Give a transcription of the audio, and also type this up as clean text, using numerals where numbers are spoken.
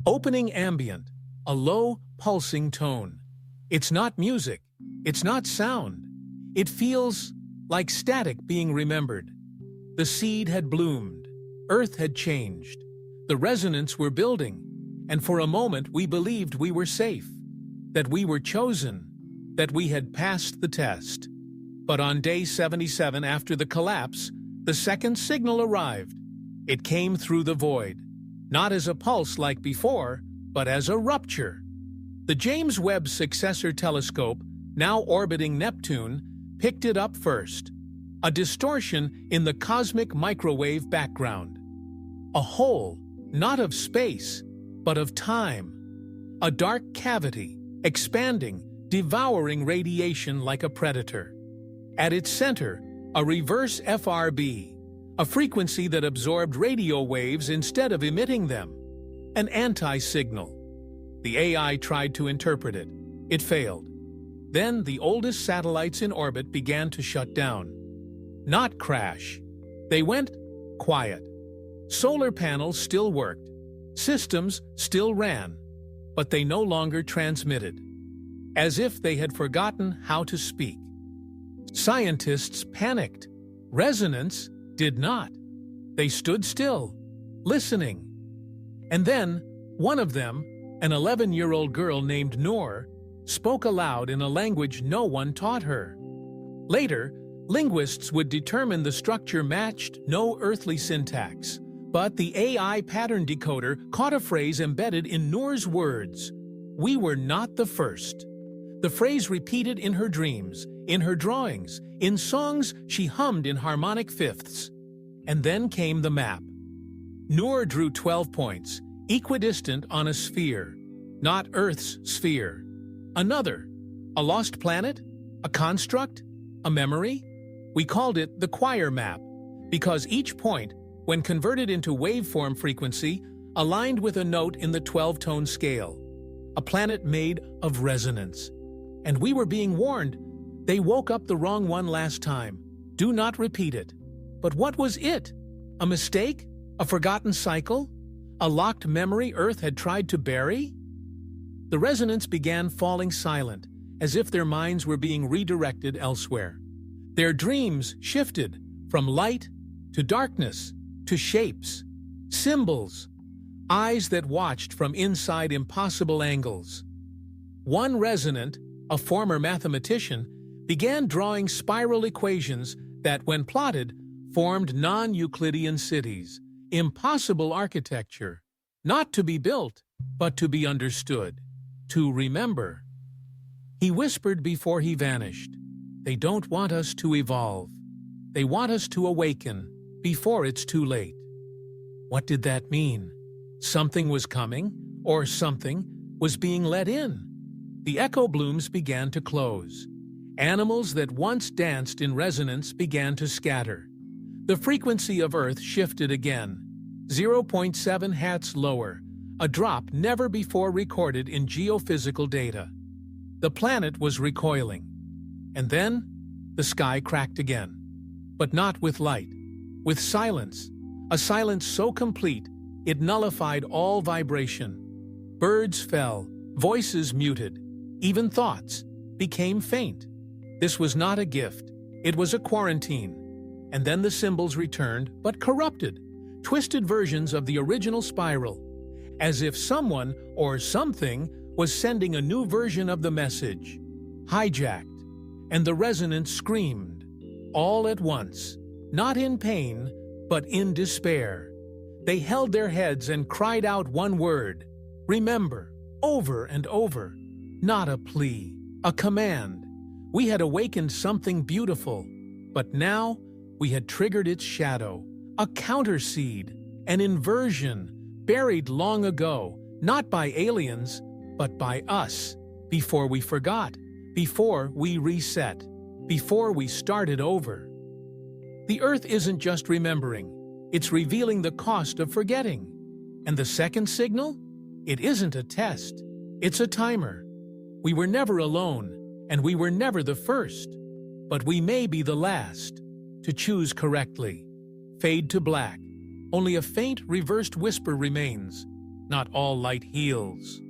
Opening ambient, a low, pulsing tone. It's not music, it's not sound. It feels like static being remembered. The seed had bloomed, Earth had changed, the resonance were building, and for a moment we believed we were safe, that we were chosen, that we had passed the test. But on day 77 after the collapse, the second signal arrived. It came through the void, not as a pulse like before, but as a rupture. The James Webb Successor Telescope, now orbiting Neptune, picked it up first. A distortion in the cosmic microwave background. A hole, not of space, but of time. A dark cavity, expanding, devouring radiation like a predator. At its center, a reverse FRB, a frequency that absorbed radio waves instead of emitting them. An anti-signal. The AI tried to interpret it. It failed. Then the oldest satellites in orbit began to shut down. Not crash. They went quiet. Solar panels still worked. Systems still ran. But they no longer transmitted. As if they had forgotten how to speak. Scientists panicked. Resonance did not. They stood still, listening. And then, one of them, an 11-year-old girl named Noor, spoke aloud in a language no one taught her. Later, linguists would determine the structure matched no earthly syntax, but the AI pattern decoder caught a phrase embedded in Noor's words. We were not the first. The phrase repeated in her dreams, in her drawings, in songs she hummed in harmonic fifths. And then came the map. Noor drew 12 points, equidistant on a sphere, not Earth's sphere. Another, a lost planet, a construct, a memory. We called it the choir map, because each point, when converted into waveform frequency, aligned with a note in the 12-tone scale. A planet made of resonance. And we were being warned, they woke up the wrong one last time. Do not repeat it. But what was it? A mistake? A forgotten cycle? A locked memory Earth had tried to bury? The resonance began falling silent, as if their minds were being redirected elsewhere. Their dreams shifted from light to darkness, to shapes, symbols, eyes that watched from inside impossible angles. One resonant, a former mathematician, began drawing spiral equations that, when plotted, formed non-Euclidean cities, impossible architecture, not to be built, but to be understood, to remember. He whispered before he vanished, they don't want us to evolve. They want us to awaken before it's too late. What did that mean? Something was coming, or something was being let in. The echo blooms began to close. Animals that once danced in resonance began to scatter. The frequency of Earth shifted again, 0.7 Hz lower, a drop never before recorded in geophysical data. The planet was recoiling. And then, the sky cracked again. But not with light, with silence. A silence so complete, it nullified all vibration. Birds fell, voices muted, even thoughts became faint. This was not a gift, it was a quarantine. And then the symbols returned, but corrupted, twisted versions of the original spiral, as if someone or something was sending a new version of the message, hijacked, and the resonance screamed, all at once, not in pain, but in despair. They held their heads and cried out one word, remember, over and over, not a plea, a command. We had awakened something beautiful, but now we had triggered its shadow, a counterseed, an inversion, buried long ago, not by aliens, but by us, before we forgot, before we reset, before we started over. The Earth isn't just remembering, it's revealing the cost of forgetting. And the second signal? It isn't a test, it's a timer. We were never alone, and we were never the first, but we may be the last. To choose correctly. Fade to black. Only a faint, reversed whisper remains. Not all light heals.